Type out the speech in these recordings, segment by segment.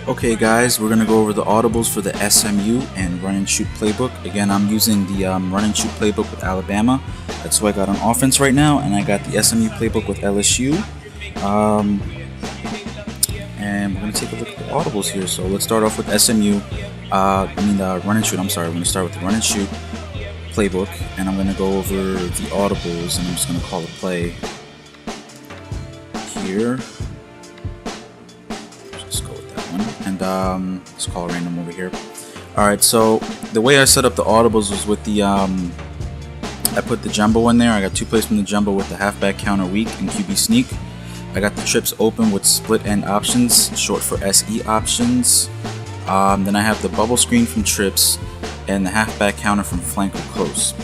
Okay guys, we're going to go over the audibles for the SMU and run and shoot playbook. Again, I'm using the run and shoot playbook with Alabama. That's what I got on offense right now, and I got the SMU playbook with LSU. And we're going to take a look at the audibles here. So let's start off with SMU. The run and shoot. I'm sorry, we're going to start with the run and shoot playbook, and I'm going to go over the audibles, and I'm just going to call a play here. And let's call a random over here. Alright, so the way I set up the audibles was with the I put the jumbo in there. I got 2 plays from the jumbo with the halfback counter weak and QB sneak. I got the trips open with split end options, short for SE options. Then I have the bubble screen from trips and the halfback counter from flank or close.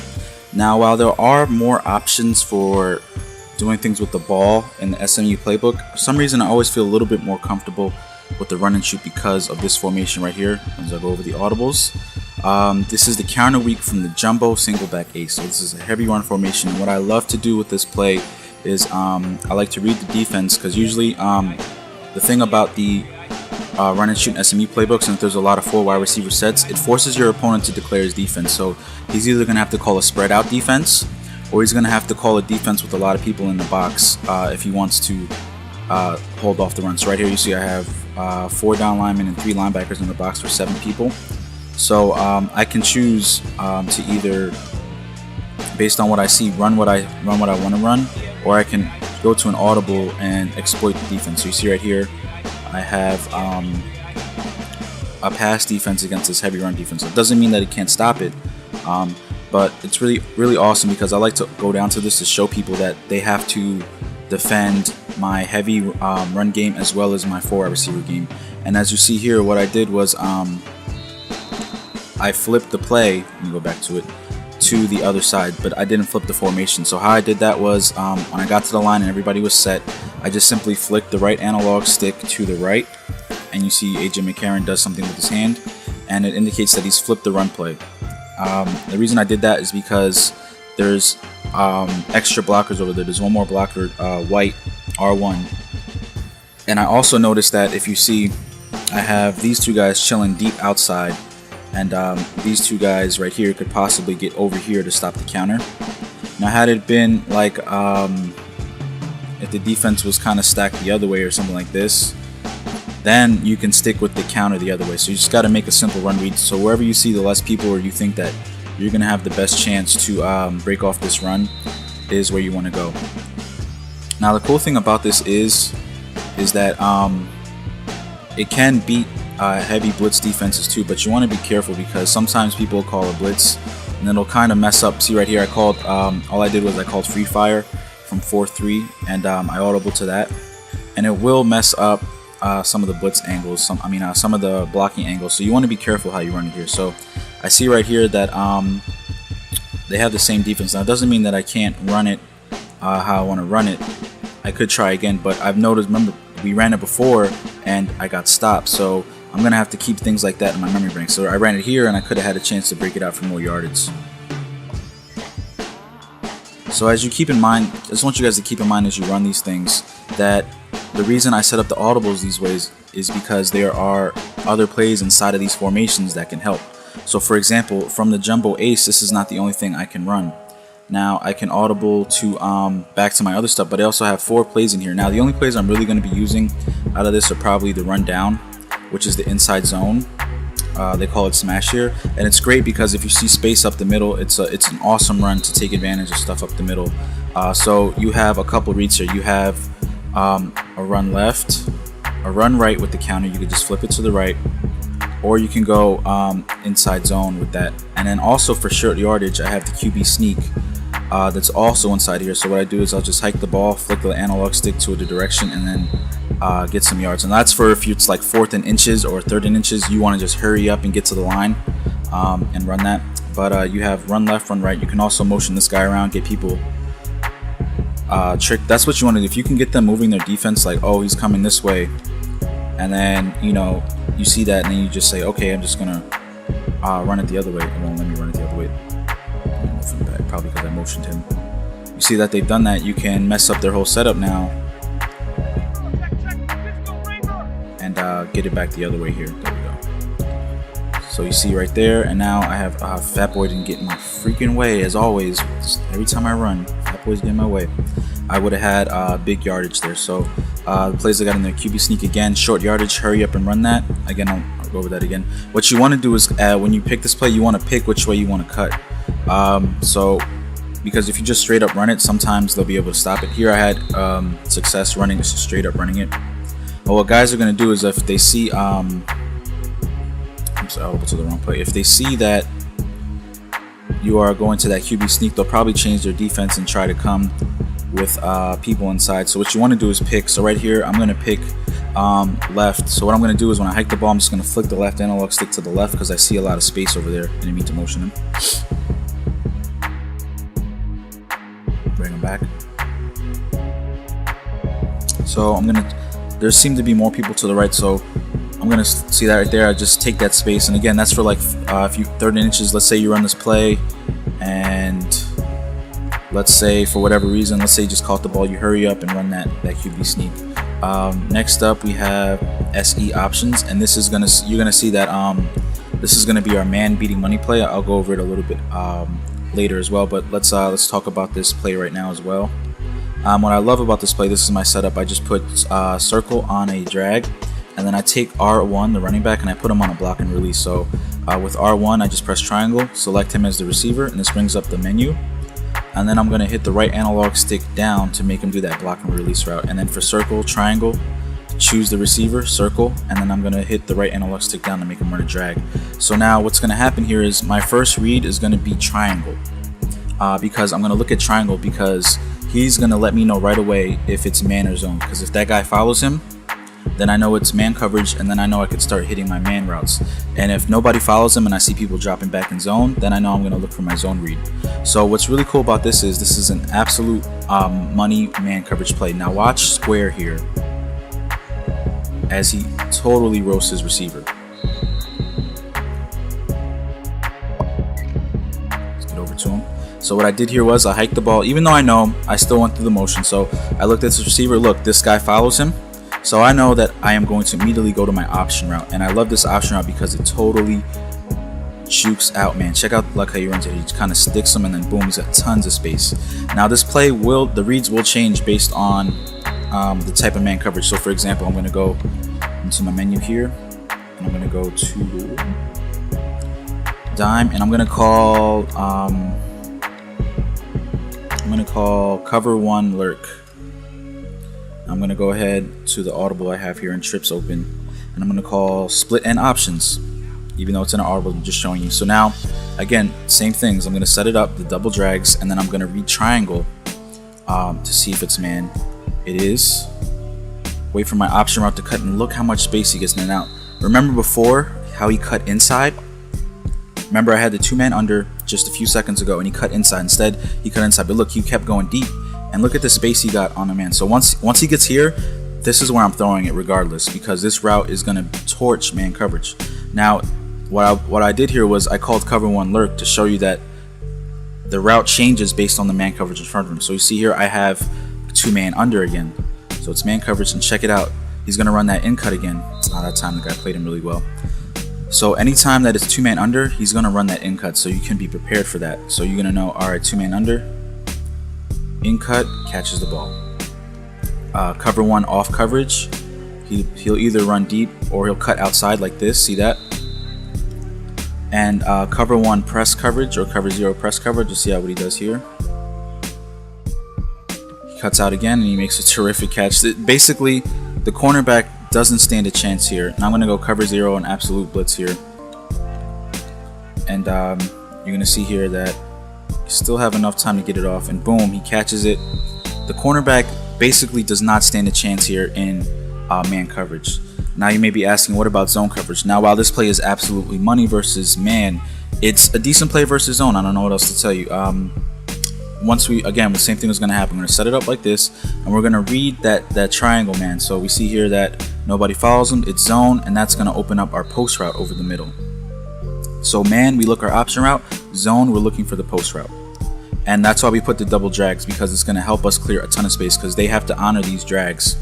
Now, while there are more options for doing things with the ball in the SMU playbook, for some reason I always feel a little bit more comfortable with the run and shoot because of this formation right here. As I go over the audibles, this is the counter weak from the jumbo single back ace. So this is a heavy run formation. And what I love to do with this play is I like to read the defense, because usually the thing about the run and shoot in SMU playbooks, and if there's a lot of 4 wide receiver sets, it forces your opponent to declare his defense. So he's either going to have to call a spread out defense, or he's going to have to call a defense with a lot of people in the box if he wants to hold off the run. So right here you see I have 4 down linemen and 3 linebackers in the box for 7 people. So I can choose to either, based on what I see, run what I want to run, or I can go to an audible and exploit the defense. So you see right here I have a pass defense against this heavy run defense. So it doesn't mean that it can't stop it, but it's really awesome, because I like to go down to this to show people that they have to defend my heavy run game as well as my 4 wide receiver game. And as you see here, what I did was I flipped the play. Let me go back to it, to the other side, but I didn't flip the formation. So how I did that was when I got to the line and everybody was set, I just simply flicked the right analog stick to the right, and you see AJ McCarron does something with his hand, and it indicates that he's flipped the run play. The reason I did that is because there's extra blockers over there. There's one more blocker, white R1, and I also noticed that if you see, I have these 2 guys chilling deep outside, and these 2 guys right here could possibly get over here to stop the counter. Now, had it been like if the defense was kind of stacked the other way or something like this, then you can stick with the counter the other way. So you just got to make a simple run read. So wherever you see the less people, or you think that you're going to have the best chance to break off this run, is where you want to go. Now, the cool thing about this is that it can beat heavy blitz defenses too, but you want to be careful, because sometimes people call a blitz and it'll kind of mess up. See right here, I called all I did was I called free fire from 4-3, and I audible to that, and it will mess up some of the blitz angles, some of the blocking angles. So you want to be careful how you run it here. So I see right here that they have the same defense. Now, it doesn't mean that I can't run it how I want to run it. I could try again, but I've noticed, remember, we ran it before and I got stopped. So I'm going to have to keep things like that in my memory bank. So I ran it here, and I could have had a chance to break it out for more yardage. So as you keep in mind, I just want you guys to keep in mind as you run these things, that the reason I set up the audibles these ways is because there are other plays inside of these formations that can help. So for example, from the jumbo ace, this is not the only thing I can run. Now I can audible to back to my other stuff, but I also have 4 plays in here. Now the only plays I'm really going to be using out of this are probably the run down, which is the inside zone. They call it smash here, and it's great because if you see space up the middle, it's an awesome run to take advantage of stuff up the middle. So you have a couple reads here. You have a run left, a run right with the counter. You could just flip it to the right, or you can go inside zone with that. And then also for short yardage, I have the QB sneak that's also inside here. So what I do is I'll just hike the ball, flick the analog stick to the direction, and then get some yards. And that's for if it's like 4th and inches or 3rd and inches, you want to just hurry up and get to the line and run that. But you have run left, run right. You can also motion this guy around, get people tricked. That's what you want to do. If you can get them moving their defense, like, oh, he's coming this way, and then you see that, and then you just say, okay, I'm just gonna run it the other way. It won't let me run it the other way. From the back, probably because I motioned him. You see that they've done that. You can mess up their whole setup now, and get it back the other way here. There we go. So you see right there, and now I have Fat Boy didn't get in my freaking way as always. Every time I run, Fat Boy's getting in my way. I would have had big yardage there. So the plays I got in there, QB sneak again, short yardage, hurry up and run that. Again, I'll go over that again. What you want to do is when you pick this play, you want to pick which way you want to cut. Because if you just straight up run it, sometimes they'll be able to stop it. Here I had success running, just straight up running it. But what guys are going to do is if they see, I'm sorry, I went to the wrong play. If they see that you are going to that QB sneak, they'll probably change their defense and try to come with people inside. So what you want to do is pick. So right here, I'm going to pick left. So what I'm going to do is when I hike the ball, I'm just going to flick the left analog stick to the left because I see a lot of space over there. Didn't mean to motion him. Bring him back. So there seem to be more people to the right, so I'm gonna see that right there. I just take that space, and again, that's for like if you third and inches. Let's say you run this play, and let's say for whatever reason, let's say you just caught the ball, you hurry up and run that QB sneak. Next up, we have SE options, and this is you're gonna see that this is gonna be our man beating money play. I'll go over it a little bit later as well, but let's talk about this play right now as well. What I love about this play, this is my setup. I just put circle on a drag, and then I take R1, the running back, and I put him on a block and release. So with R1, I just press triangle, select him as the receiver, and this brings up the menu. And then I'm going to hit the right analog stick down to make him do that block and release route. And then for circle, triangle, choose the receiver, circle, and then I'm going to hit the right analog stick down to make him run a drag. So now what's going to happen here is my first read is going to be triangle, because I'm going to look at triangle because he's going to let me know right away if it's man or zone. Because if that guy follows him, then I know it's man coverage, and then I know I could start hitting my man routes. And if nobody follows him and I see people dropping back in zone, then I know I'm going to look for my zone read. So what's really cool about this is an absolute money man coverage play. Now watch square here as he totally roasts his receiver. Let's get over to him. So what I did here was I hiked the ball. Even though I know him, I still went through the motion. So I looked at this receiver. Look, this guy follows him. So I know that I am going to immediately go to my option route. And I love this option route because it totally jukes out, man. Check out like how he runs it. He just kind of sticks him, and then boom, he's got tons of space. Now this play the reads will change based on the type of man coverage. So for example, I'm going to go into my menu here, and I'm going to go to dime, and I'm going to call cover one lurk. I'm going to go ahead to the audible I have here in trips open, and I'm going to call split end options, even though it's in an audible. I'm just showing you. So now again, same things. I'm going to set it up, the double drags, and then I'm going to read triangle to see if it's man. It is. Wait for my option route to cut, and look how much space he gets in and out. Remember before how he cut inside? Remember I had the 2-man under just a few seconds ago, and he cut inside. Instead he cut inside, but look, he kept going deep, and look at the space he got on the man. So once he gets here, this is where I'm throwing it regardless, because this route is going to torch man coverage. Now what I did here was I called cover one lurk to show you that the route changes based on the man coverage in front of him. So you see here I have 2-man under again, so it's man coverage, and check it out, he's going to run that in cut again. That time the guy played him really well. So anytime that it's 2-man under, he's going to run that in cut, so you can be prepared for that. So you're going to know, alright, 2-man under, in cut, catches the ball. Cover one off coverage, he'll either run deep or he'll cut outside like this, see that? And cover one press coverage or cover zero press coverage, you'll see what he does here. He cuts out again and he makes a terrific catch. Basically, the cornerback doesn't stand a chance here. Now I'm going to go cover zero and absolute blitz here. And you're going to see here that you still have enough time to get it off, and boom, he catches it. The cornerback basically does not stand a chance here in man coverage. Now you may be asking, what about zone coverage? Now while this play is absolutely money versus man, it's a decent play versus zone. I don't know what else to tell you. Again, the same thing is going to happen. We're going to set it up like this, and we're going to read that triangle man. So we see here that nobody follows him, it's zone, and that's going to open up our post route over the middle. So man, we look our option route, zone, we're looking for the post route. And that's why we put the double drags, because it's going to help us clear a ton of space, because they have to honor these drags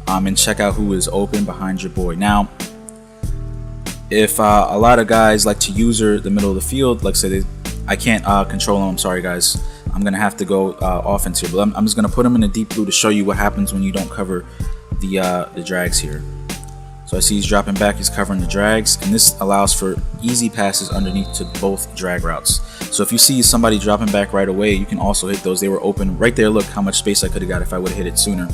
and check out who is open behind your boy. Now, if a lot of guys like to user the middle of the field, like say I can't control them, I'm sorry guys, I'm gonna have to go offense here, but I'm just gonna put them in a deep blue to show you what happens when you don't cover the drags here. So I see he's dropping back, he's covering the drags, and this allows for easy passes underneath to both drag routes. So if you see somebody dropping back right away, you can also hit those. They were open right there. Look how much space I could have got if I would have hit it sooner.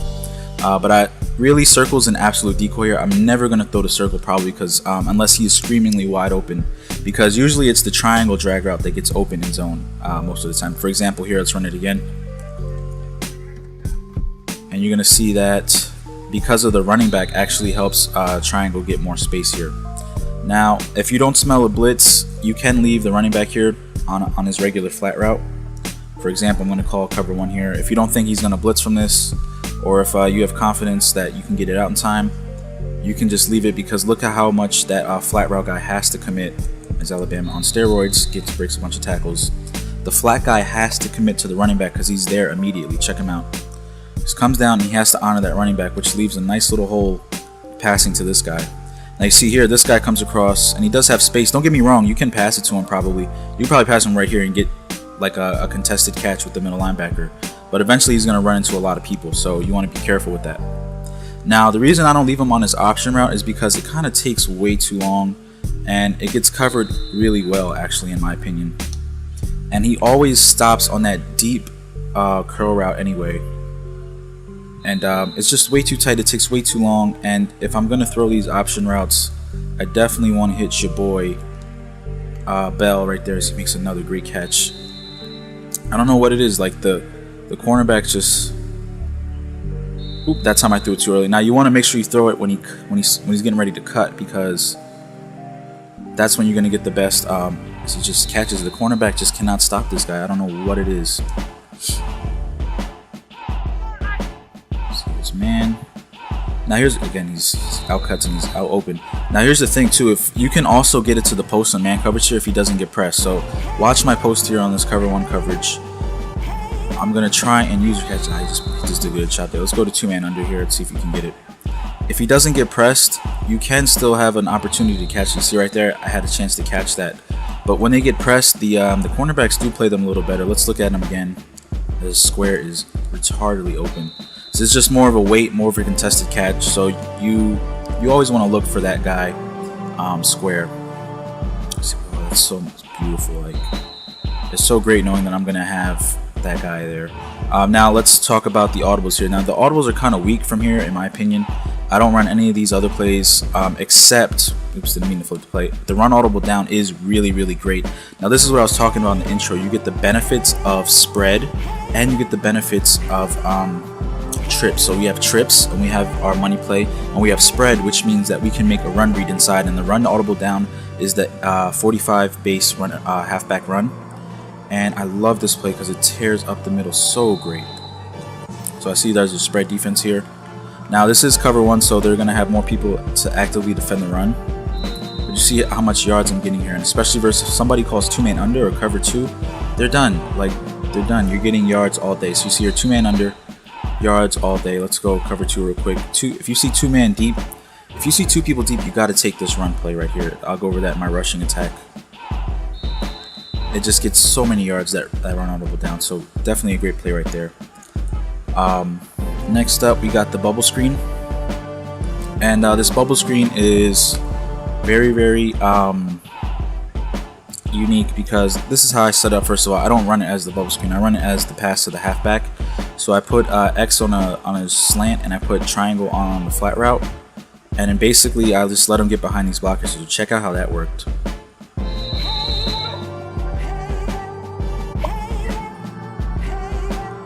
But I really, circle's an absolute decoy here. I'm never going to throw the circle probably because unless he is screamingly wide open, because usually it's the triangle drag route that gets open in zone most of the time. For example, here, let's run it again. And you're going to see that because of the running back actually helps triangle get more space here. Now, if you don't smell a blitz, you can leave the running back here on his regular flat route. For example, I'm going to call cover 1 here. If you don't think he's going to blitz from this, or if you have confidence that you can get it out in time, you can just leave it, because look at how much that flat route guy has to commit. As Alabama on steroids breaks a bunch of tackles. The flat guy has to commit to the running back because he's there immediately. Check him out. Just comes down and he has to honor that running back, which leaves a nice little hole passing to this guy. Now you see here, this guy comes across and he does have space. Don't get me wrong, you can pass it to him probably. You probably pass him right here and get like a contested catch with the middle linebacker. But eventually he's going to run into a lot of people, so you want to be careful with that. Now the reason I don't leave him on his option route is because it kind of takes way too long and it gets covered really well, actually, in my opinion. And he always stops on that deep curl route anyway. And it's just way too tight, it takes way too long, and if I'm going to throw these option routes, I definitely want to hit your boy Bell right there as he makes another great catch. I don't know what it is, like the cornerback just... Oop, that time I threw it too early. Now you want to make sure you throw it when he's getting ready to cut, because that's when you're going to get the best. As he just catches, the cornerback just cannot stop this guy. I don't know what it is. Man, now here's again, he's out cuts and he's out open. Now here's the thing too, if you can also get it to the post on man coverage here if he doesn't get pressed. So watch my post here on this cover 1 coverage. I'm gonna try and use your catch. I just did a good shot there. Let's go to 2-man under here and see if you can get it. If he doesn't get pressed, you can still have an opportunity to catch it. See right there, I had a chance to catch that. But when they get pressed, the cornerbacks do play them a little better. Let's look at him again. The square is retardedly open. So it's just more of a weight, more of a contested catch. So you always want to look for that guy square. Oh, that's so beautiful. Like, it's so great knowing that I'm gonna have that guy there. Now let's talk about the audibles here. Now the audibles are kind of weak from here, in my opinion. I don't run any of these other plays except, oops, didn't mean to flip the play. The run audible down is really, really great. Now this is what I was talking about in the intro. You get the benefits of spread and you get the benefits of trips. So we have trips and we have our money play, and we have spread, which means that we can make a run read inside, and the run audible down is the 45 base run, halfback run. And I love this play because it tears up the middle so great. So I see there's a spread defense here. Now this is cover 1, so they're gonna have more people to actively defend the run. But you see how much yards I'm getting here, and especially versus if somebody calls 2-man under or cover 2, they're done. Like, they're done. You're getting yards all day. So you see your 2-man under, yards all day. Let's go cover 2 real quick. If you see 2-man deep, if you see 2 people deep, you got to take this run play right here. I'll go over that in my rushing attack. It just gets so many yards, that run audible down. So definitely a great play right there. Next up, we got the bubble screen, and this bubble screen is very, very unique because this is how I set up. First of all, I don't run it as the bubble screen. I run it as the pass to the halfback. So I put X on a slant, and I put triangle on the flat route, and then basically I just let them get behind these blockers. So check out how that worked.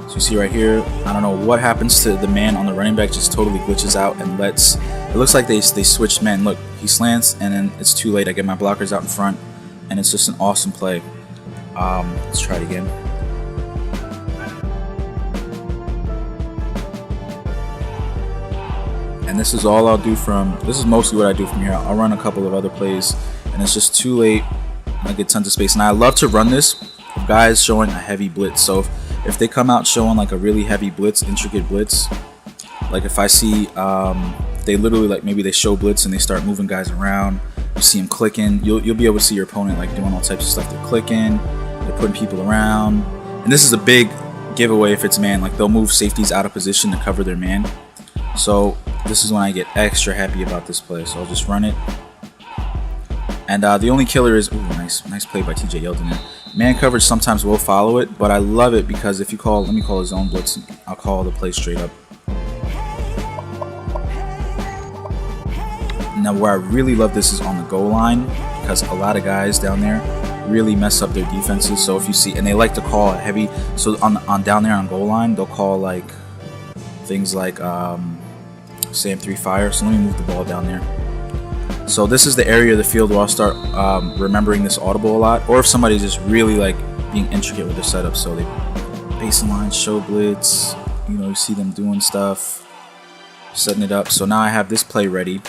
So you see right here, I don't know what happens to the man on the running back, just totally glitches out and lets, it looks like they switched men. Look, he slants and then it's too late. I get my blockers out in front, and it's just an awesome play. Let's try it again. And this is all I'll do this is mostly what I do from here. I'll run a couple of other plays, and it's just too late. I get tons of space, and I love to run this with guys showing a heavy blitz. So if they come out showing like a really heavy blitz, intricate blitz, like if I see they literally, like, maybe they show blitz and they start moving guys around, You see them clicking. You'll be able to see your opponent like doing all types of stuff. They're clicking, they're putting people around, and this is a big giveaway if it's man. Like they'll move safeties out of position to cover their man. So this is when I get extra happy about this play. So I'll just run it. And the only killer is, ooh, nice play by TJ Yeldon there. Man coverage sometimes will follow it, but I love it because if you call, let me call a zone blitz, I'll call the play straight up. Now where I really love this is on the goal line, because a lot of guys down there really mess up their defenses. So if you see, and they like to call a heavy, so on down there on goal line, they'll call like things like Sam 3 fire. So let me move the ball down there. So this is the area of the field where I'll start remembering this audible a lot, or if somebody's just really like being intricate with their setup. So they baseline line, show blitz, you know, you see them doing stuff, setting it up. So now I have this play ready.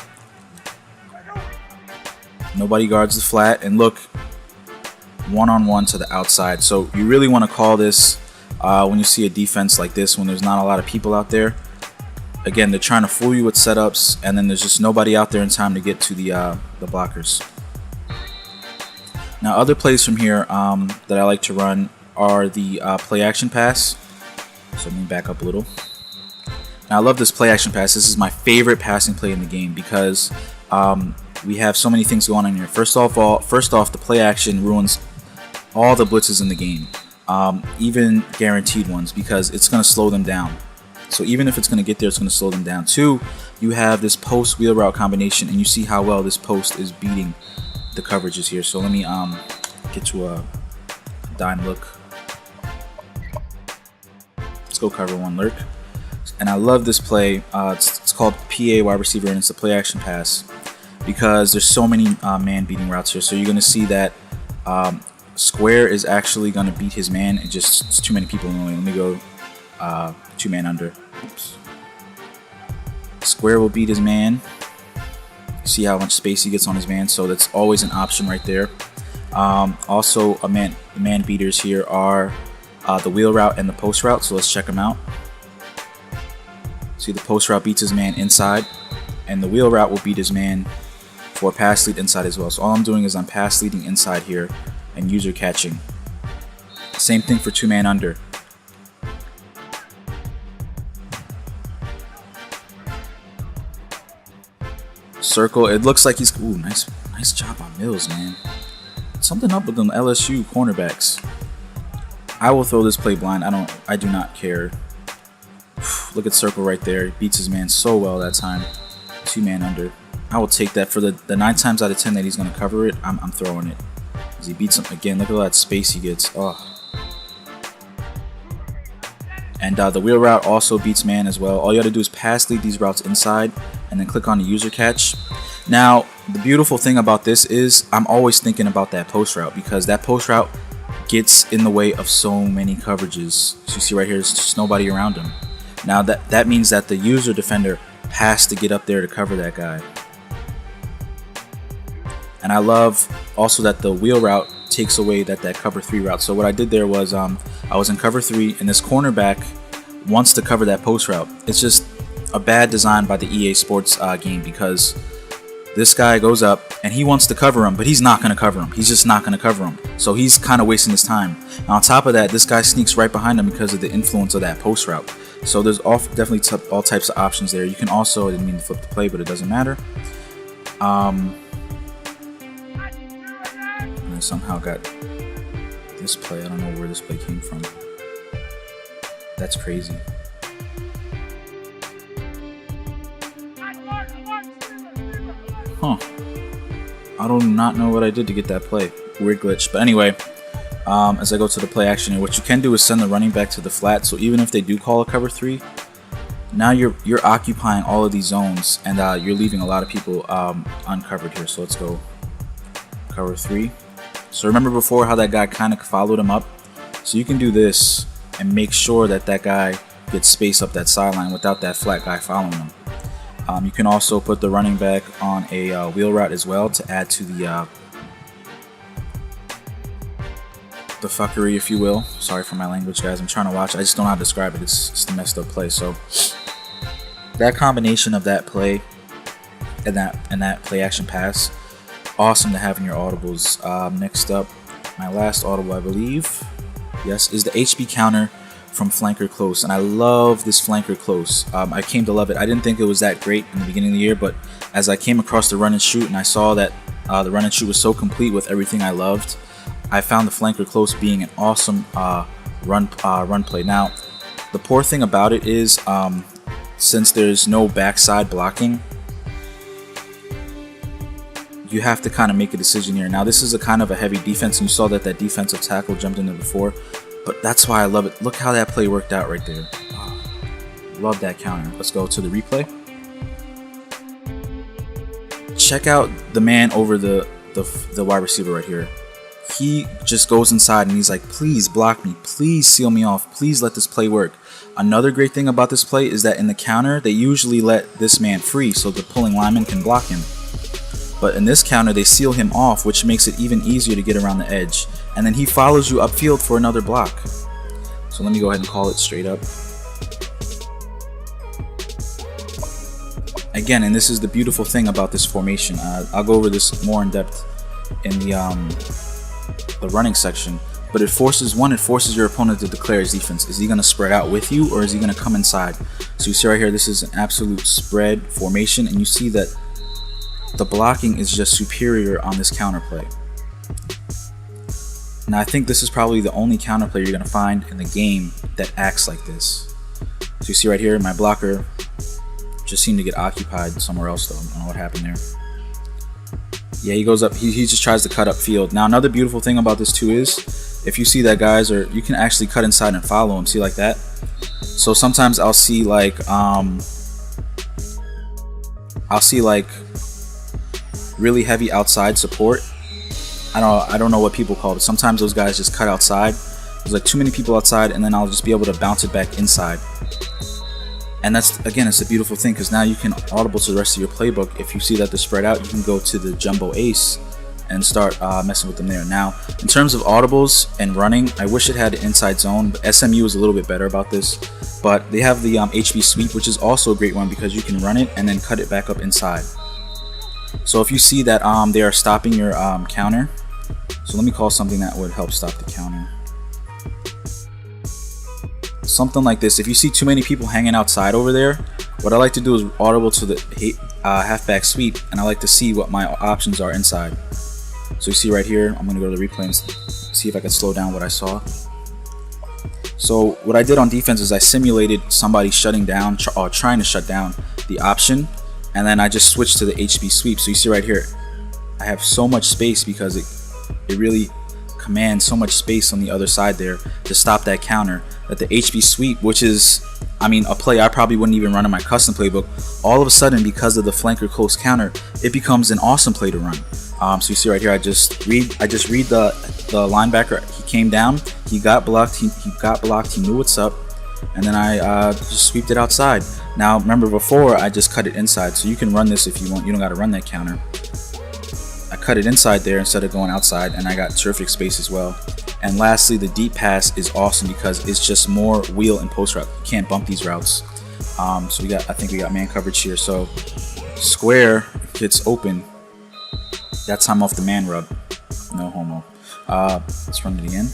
Nobody guards the flat, and look, one-on-one to the outside. So you really want to call this when you see a defense like this, when there's not a lot of people out there. Again, they're trying to fool you with setups, and then there's just nobody out there in time to get to the blockers. Now, other plays from here that I like to run are the play action pass. So let me back up a little. Now, I love this play action pass. This is my favorite passing play in the game because we have so many things going on here. First off, the play action ruins all the blitzes in the game, even guaranteed ones, because it's going to slow them down. So even if it's going to get there, it's going to slow them down. Two, you have this post wheel route combination, and you see how well this post is beating the coverages here. So let me get to a dime look. Let's go cover one lurk. And I love this play. It's called PA wide receiver, and it's a play action pass because there's so many man beating routes here. So you're going to see that square is actually going to beat his man. It's too many people in the way. Let me go 2-man under. Oops. Square will beat his man. See how much space he gets on his man, so that's always an option right there. Also, the man beaters here are the wheel route and the post route, so let's check them out. See, the post route beats his man inside, and the wheel route will beat his man for pass lead inside as well. So all I'm doing is I'm pass leading inside here and user catching. Same thing for 2-man under. Circle, it looks like he's, ooh, nice job on Mills, man. Something up with them LSU cornerbacks. I will throw this play blind. I do not care. Look at circle right there. He beats his man so well that time. 2-man under. I will take that for the 9 times out of 10 that he's going to cover it. I'm throwing it. As he beats him again. Look at all that space he gets. Oh. And the wheel route also beats man as well. All you got to do is pass lead these routes inside and then click on the user catch. Now, the beautiful thing about this is I'm always thinking about that post route, because that post route gets in the way of so many coverages. So you see right here, there's just nobody around him. Now that means that the user defender has to get up there to cover that guy. And I love also that the wheel route takes away that cover 3 route. So what I did there was I was in cover 3, and this cornerback wants to cover that post route. It's just a bad design by the EA Sports game, because this guy goes up and he wants to cover him, but he's not going to cover him. He's just not going to cover him. So he's kind of wasting his time. And on top of that, this guy sneaks right behind him because of the influence of that post route. So there's definitely all types of options there. You can also, I didn't mean to flip the play, but it doesn't matter. And I somehow got this play. I don't know where this play came from. That's crazy. Huh. I do not know what I did to get that play. Weird glitch. But anyway, as I go to the play action here, what you can do is send the running back to the flat. So even if they do call a cover 3, now you're occupying all of these zones, and you're leaving a lot of people uncovered here. So let's go cover 3. So remember before how that guy kind of followed him up? So you can do this and make sure that guy gets space up that sideline without that flat guy following him. You can also put the running back on a wheel route as well to add to the fuckery, if you will. Sorry for my language, guys. I'm trying to watch. I just don't know how to describe it. It's the messed up play. So that combination of that play and that play action pass awesome to have in your audibles. Next up, my last audible, I believe, yes, is the HB counter from Flanker Close, and I love this Flanker Close. I came to love it. I didn't think it was that great in the beginning of the year, but as I came across the run and shoot and I saw that the run and shoot was so complete with everything I loved, I found the Flanker Close being an awesome run play. Now, the poor thing about it is, since there's no backside blocking, you have to kind of make a decision here. Now, this is a kind of a heavy defense, and you saw that defensive tackle jumped into before, but that's why I love it. Look how that play worked out right there. Love that counter. Let's go to the replay. Check out the man over the wide receiver right here. He just goes inside and he's like, please block me, please seal me off, please let this play work. Another great thing about this play is that in the counter, they usually let this man free so the pulling lineman can block him. But in this counter, they seal him off, which makes it even easier to get around the edge. And then he follows you upfield for another block. So let me go ahead and call it straight up. Again, and this is the beautiful thing about this formation. I'll go over this more in depth in the running section. But it forces your opponent to declare his defense. Is he going to spread out with you, or is he going to come inside? So you see right here, this is an absolute spread formation, and you see that the blocking is just superior on this counterplay. Now, I think this is probably the only counterplay you're going to find in the game that acts like this. So you see right here, my blocker just seemed to get occupied somewhere else, though. I don't know what happened there. Yeah, he goes up. He just tries to cut upfield. Now, another beautiful thing about this too is, if you see that guys are, you can actually cut inside and follow him. See, like that. So sometimes I'll see like really heavy outside support. I don't know what people call it. Sometimes those guys just cut outside. There's like too many people outside, and then I'll just be able to bounce it back inside. And that's, again, it's a beautiful thing, because now you can audible to the rest of your playbook. If you see that they're spread out, you can go to the jumbo ace and start messing with them there. Now, in terms of audibles and running, I wish it had an inside zone, but SMU is a little bit better about this. But they have the HB sweep, which is also a great one because you can run it and then cut it back up inside. So if you see that they are stopping your counter, so let me call something that would help stop the counter. Something like this. If you see too many people hanging outside over there, what I like to do is audible to the halfback sweep, and I like to see what my options are inside. So you see right here, I'm going to go to the replay and see if I can slow down what I saw. So what I did on defense is I simulated somebody shutting down, or trying to shut down the option, and then I just switched to the HB sweep. So you see right here, I have so much space because it really commands so much space on the other side there to stop that counter, that the HB sweep, which is, I mean, a play I probably wouldn't even run in my custom playbook, all of a sudden, because of the flanker close counter, it becomes an awesome play to run. So you see right here, I just read the linebacker. He came down, he got blocked, he got blocked, he knew what's up, and then I just sweeped it outside. Now remember, before I just cut it inside, so you can run this if you want. You don't got to run that counter. I cut it inside there instead of going outside, and I got terrific space as well. And lastly, the deep pass is awesome because it's just more wheel and post route. You can't bump these routes. So I think we got man coverage here. So square gets open. That time off the man rub. No homo. Let's run it again.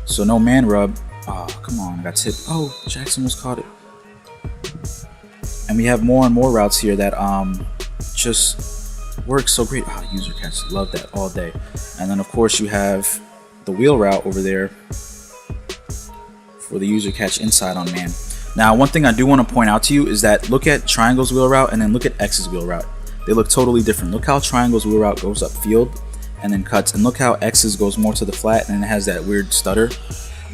So no man rub. Oh, come on, I got tipped. Oh, Jackson almost caught it. And we have more and more routes here that just works so great. Oh, user catch, love that all day. And then of course you have the wheel route over there for the user catch inside on man. Now, one thing I do want to point out to you is that look at triangle's wheel route and then look at X's wheel route. They look totally different. Look how triangle's wheel route goes upfield and then cuts, and look how X's goes more to the flat and it has that weird stutter.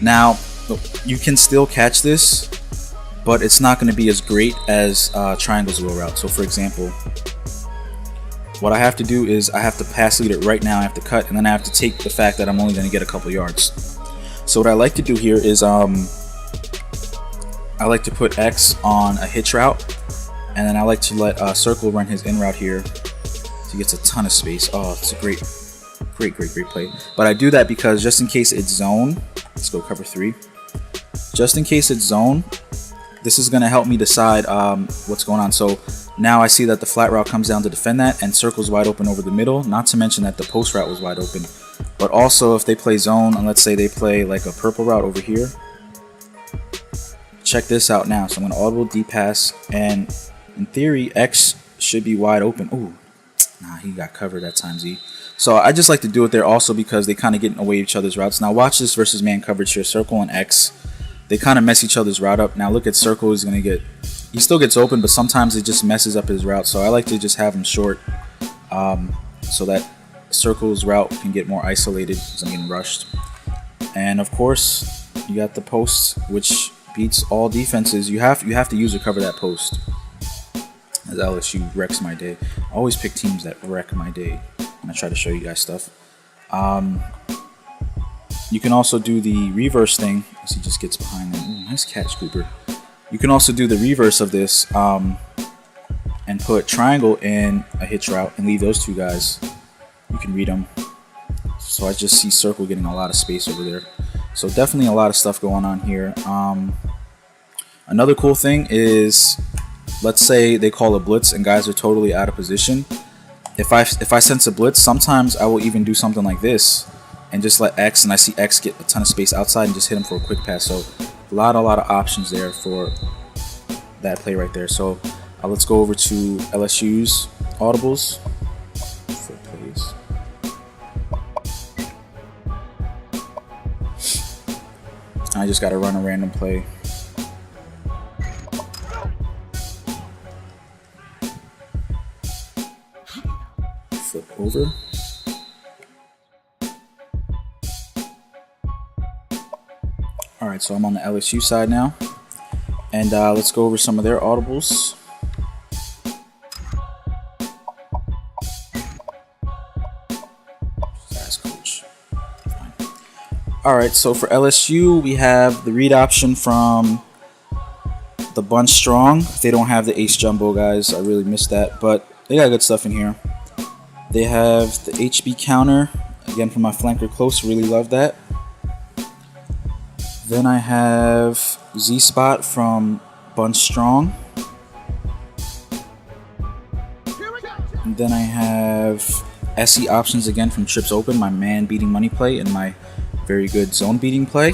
Now, you can still catch this, but it's not going to be as great as triangle's wheel route. So for example, what I have to do is I have to pass lead it right now. I have to cut, and then I have to take the fact that I'm only going to get a couple yards. So what I like to do here is I like to put X on a hitch route, and then I like to let Circle run his in route here. So he gets a ton of space. Oh, it's a great play. But I do that because just in case it's zone, let's go cover 3. Just in case it's zone, this is going to help me decide what's going on. So Now I see that the flat route comes down to defend that, and circle's wide open over the middle, not to mention that the post route was wide open. But also if they play zone, and let's say they play like a purple route over here, check this out now. So I'm going to audible D pass, and in theory X should be wide open. Ooh, nah, he got covered that time, Z. So I just like to do it there also because they kind of get in the way of each other's routes. Now watch this versus man coverage here. Circle and X, they kind of mess each other's route up. Now look at circle, he's going to get, he still gets open, but sometimes it just messes up his route. So I like to just have him short so that circle's route can get more isolated because I'm getting rushed. And of course you got the post, which beats all defenses. You have to use or cover that post. As LSU wrecks my day. I always pick teams that wreck my day when I try to show you guys stuff. You can also do the reverse thing as he just gets behind them. Ooh, nice catch, Cooper. You can also do the reverse of this and put triangle in a hitch route and leave those two guys. You can read them. So I just see circle getting a lot of space over there. So definitely a lot of stuff going on here. Another cool thing is, let's say they call a blitz and guys are totally out of position. If I sense a blitz, sometimes I will even do something like this and just let X, and I see X get a ton of space outside and just hit him for a quick pass. So a lot of options there for that play right there. So let's go over to LSU's audibles for plays. I just got to run a random play. Flip over. Alright, so I'm on the LSU side now. And let's go over some of their audibles. Fast coach. Alright, so for LSU, we have the read option from the bunch strong. They don't have the ace jumbo, guys. I really missed that, but they got good stuff in here. They have the HB counter, again from my flanker close, really love that. Then I have Z spot from bunch strong. And then I have SE options again from trips open, my man beating money play and my very good zone beating play.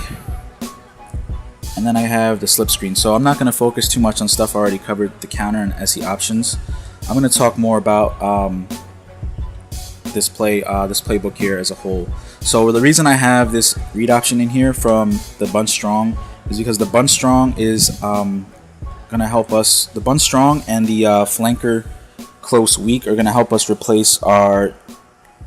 And then I have the slip screen. So I'm not going to focus too much on stuff I already covered, the counter and SE options. I'm going to talk more about this playbook here as a whole. So the reason I have this read option in here from the bunch strong is because the bunch strong is gonna help us. The bunch strong and the flanker close weak are gonna help us replace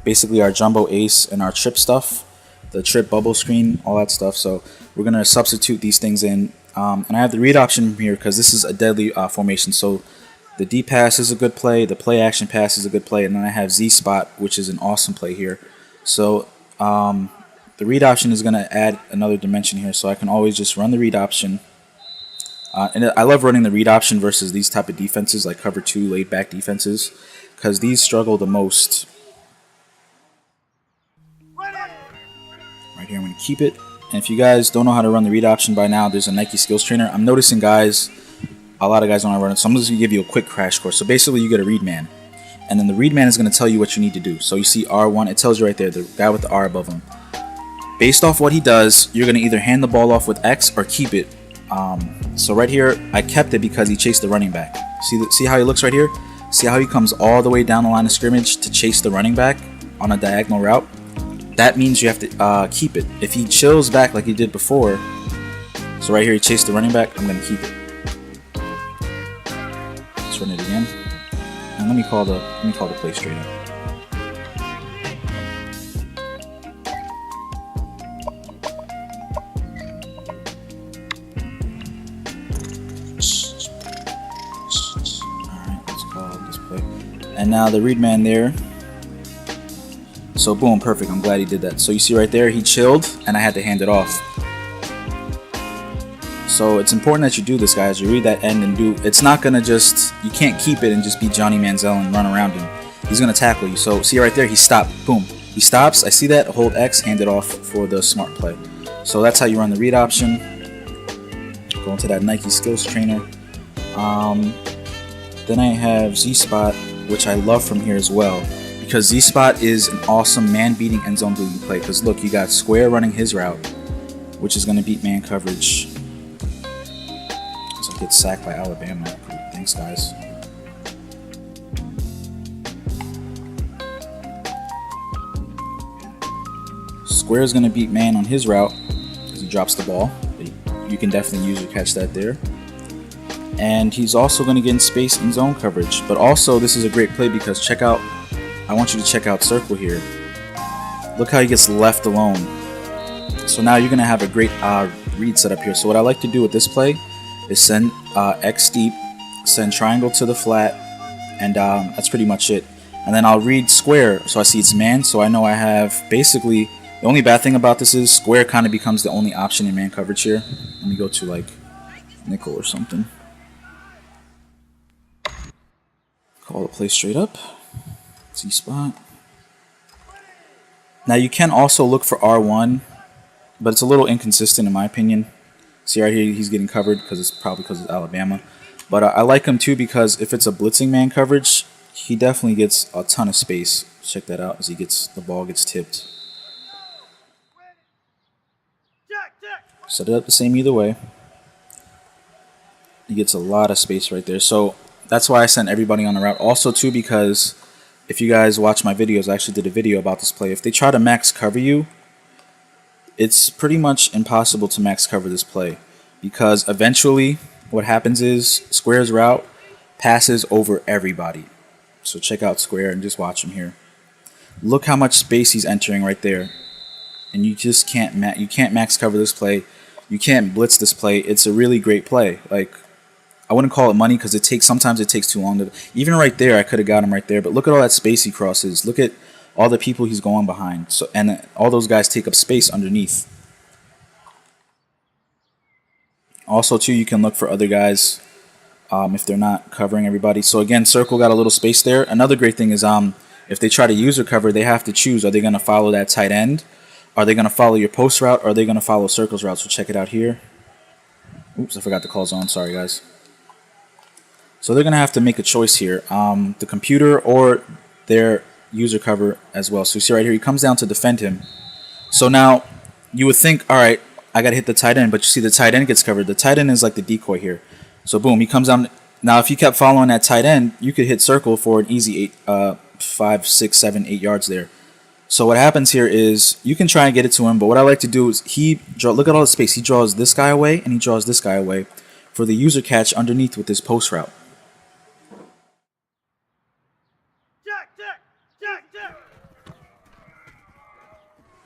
basically our jumbo ace and our trip stuff, the trip bubble screen, all that stuff. So we're gonna substitute these things in, and I have the read option here because this is a deadly formation. So the D pass is a good play, the play action pass is a good play, and then I have Z spot, which is an awesome play here. So the read option is going to add another dimension here, so I can always just run the read option. And I love running the read option versus these type of defenses, like cover 2, laid back defenses, because these struggle the most. Right here, I'm going to keep it. And if you guys don't know how to run the read option by now, there's a Nike skills trainer. I'm noticing a lot of guys don't know how to run it, so I'm just going to give you a quick crash course. So basically you get a read man, and then the read man is going to tell you what you need to do. So you see R1, it tells you right there, the guy with the R above him. Based off what he does, you're going to either hand the ball off with X or keep it. So right here, I kept it because he chased the running back. See how he looks right here? See how he comes all the way down the line of scrimmage to chase the running back on a diagonal route? That means you have to keep it. If he chills back like he did before, so right here he chased the running back, I'm going to keep it. Let's run it again. And let me call the play straight up. Alright, let's call this play. And now the read man there. So boom, perfect. I'm glad he did that. So you see right there, he chilled and I had to hand it off. So it's important that you do this, guys. You read that end and do. It's not gonna just. You can't keep it and just be Johnny Manziel and run around him. He's gonna tackle you. So see right there, he stopped. Boom. He stops. I see that. Hold X. Hand it off for the smart play. So that's how you run the read option. Go into that Nike skills trainer. Then I have Z-Spot, which I love from here as well, because Z-Spot is an awesome man-beating end zone bleeding play. Because look, you got Square running his route, which is going to beat man coverage. So get sacked by Alabama. Thanks, guys. Square is going to beat man on his route because he drops the ball. You can definitely use or catch that there. And he's also going to get in space in zone coverage. But also, this is a great play because I want you to check out circle here. Look how he gets left alone. So now you're going to have a great read set up here. So what I like to do with this play is send X deep, send triangle to the flat, and that's pretty much it. And then I'll read square, so I see it's man, so I know I have basically, the only bad thing about this is square kind of becomes the only option in man coverage here. Let me go to like nickel or something. Call the play straight up. Z-Spot. Now you can also look for R1, but it's a little inconsistent in my opinion. See right here, he's getting covered because it's probably because of Alabama. But I like him too because if it's a blitzing man coverage, he definitely gets a ton of space. Check that out as the ball gets tipped. Set it up the same either way. He gets a lot of space right there. So that's why I sent everybody on the route. Also too because if you guys watch my videos, I actually did a video about this play. If they try to max cover you, it's pretty much impossible to max cover this play because eventually what happens is Square's route passes over everybody. So check out Square and just watch him here. Look how much space he's entering right there. And you just can't max cover this play. You can't blitz this play. It's a really great play. Like, I wouldn't call it money because sometimes it takes too long to, even right there I could have got him right there, but look at all that space he crosses. Look at all the people he's going behind. So and all those guys take up space underneath. Also too, you can look for other guys if they're not covering everybody. So again, circle got a little space there. Another great thing is if they try to use or cover, they have to choose. Are they going to follow that tight end? Are they going to follow your post route? Or are they going to follow circle's route? So check it out here. Oops, I forgot to call zone. Sorry, guys. So they're going to have to make a choice here. The computer or their user cover as well. So you see right here, he comes down to defend him. So now you would think, all right, I got to hit the tight end. But you see the tight end gets covered. The tight end is like the decoy here. So boom, he comes down. Now if you kept following that tight end, you could hit circle for an easy 5, 6, 7, 8 yards there. So what happens here is you can try and get it to him, but what I like to do is look at all the space. He draws this guy away and he draws this guy away for the user catch underneath with this post route.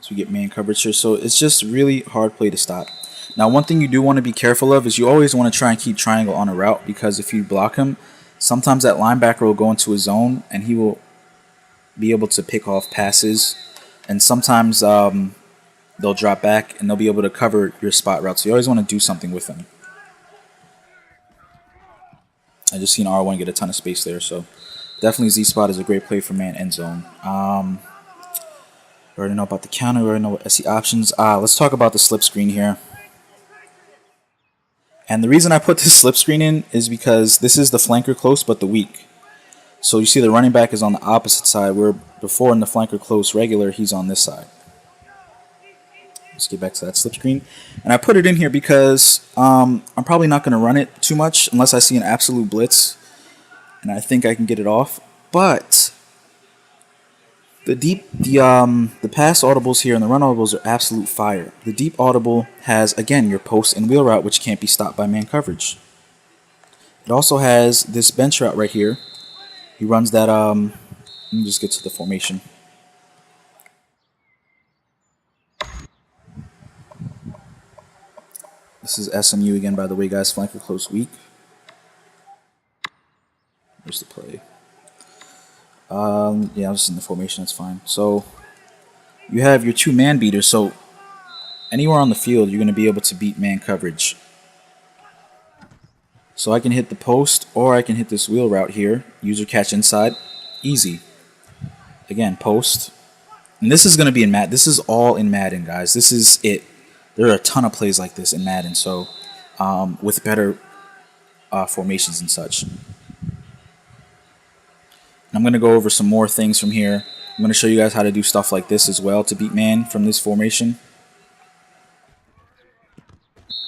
So we get man coverage here. So it's just really hard play to stop. Now one thing you do want to be careful of is you always want to try and keep triangle on a route because if you block him, sometimes that linebacker will go into a zone and he will be able to pick off passes, and sometimes they'll drop back and they'll be able to cover your spot route. So you always want to do something with them. I just seen R1 get a ton of space there, so definitely Z-Spot is a great play for man end zone. We already know about the counter, we already know what SE options. Let's talk about the slip screen here. And the reason I put this slip screen in is because this is the flanker close but the weak. So you see the running back is on the opposite side, where before in the flanker close regular, he's on this side. Let's get back to that slip screen. And I put it in here because I'm probably not going to run it too much unless I see an absolute blitz. And I think I can get it off. But the pass audibles here and the run audibles are absolute fire. The deep audible has, again, your post and wheel route, which can't be stopped by man coverage. It also has this bench route right here. He runs that, let me just get to the formation. This is SMU again, by the way, guys. Flanker close weak. Where's the play? Yeah, I was just in the formation, that's fine. So, you have your two man beaters. So, anywhere on the field, you're going to be able to beat man coverage. So I can hit the post or I can hit this wheel route here. User catch inside. Easy. Again, post. And this is going to be in Madden. This is all in Madden, guys. This is it. There are a ton of plays like this in Madden. So with better formations and such. I'm going to go over some more things from here. I'm going to show you guys how to do stuff like this as well to beat man from this formation.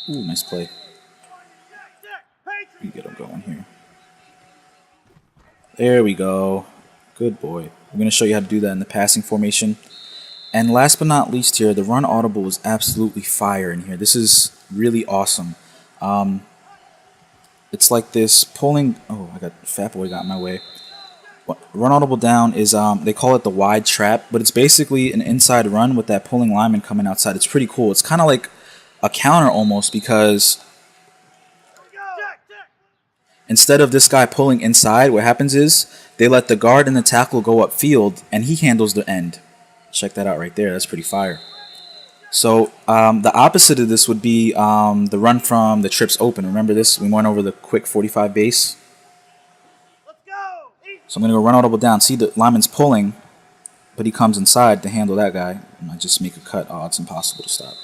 Ooh, nice play. We get him going here. There we go. Good boy. I'm going to show you how to do that in the passing formation. And last but not least here, the run audible is absolutely fire in here. This is really awesome. It's like this pulling... Oh, Fat Boy got in my way. Run audible down is, they call it the wide trap, but it's basically an inside run with that pulling lineman coming outside. It's pretty cool. It's kind of like a counter almost, because instead of this guy pulling inside, what happens is they let the guard and the tackle go upfield, and he handles the end. Check that out right there. That's pretty fire. So the opposite of this would be the run from the trips open. Remember this? We went over the quick 45 base. So I'm going to go run audible down. See, the lineman's pulling, but he comes inside to handle that guy. And I just make a cut. Oh, it's impossible to stop.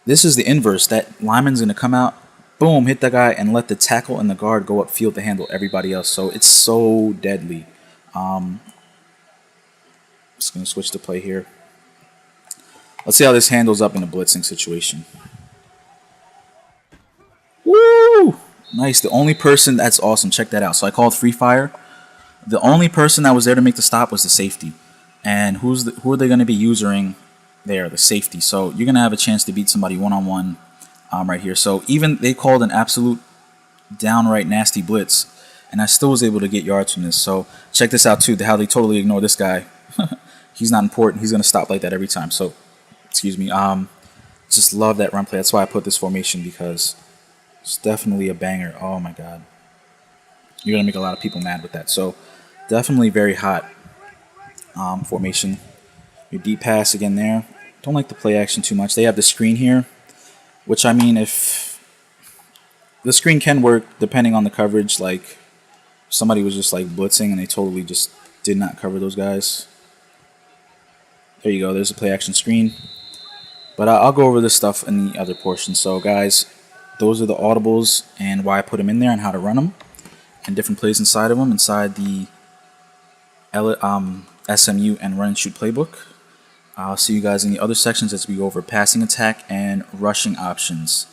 This is the inverse. That lineman's going to come out, boom, hit that guy, and let the tackle and the guard go upfield to handle everybody else. So it's so deadly. Just going to switch the play here. Let's see how this handles up in a blitzing situation. Woo! Nice. The only person... That's awesome. Check that out. So I called free fire. The only person that was there to make the stop was the safety. And who are they going to be using there? The safety. So you're going to have a chance to beat somebody one-on-one right here. So even they called an absolute downright nasty blitz, and I still was able to get yards from this. So check this out too, how they totally ignore this guy. He's not important. He's going to stop like that every time. So, excuse me. Just love that run play. That's why I put this formation, because it's definitely a banger. Oh my god. You're going to make a lot of people mad with that. So definitely very hot formation. Your deep pass again there. Don't like the play action too much. They have the screen here, which, I mean, if the screen can work depending on the coverage. Like somebody was just like blitzing and they totally just did not cover those guys. There you go. There's a play action screen. But I'll go over this stuff in the other portion. So guys, those are the audibles and why I put them in there and how to run them, and different plays inside of them, inside the SMU and run and shoot playbook. I'll see you guys in the other sections as we go over passing attack and rushing options.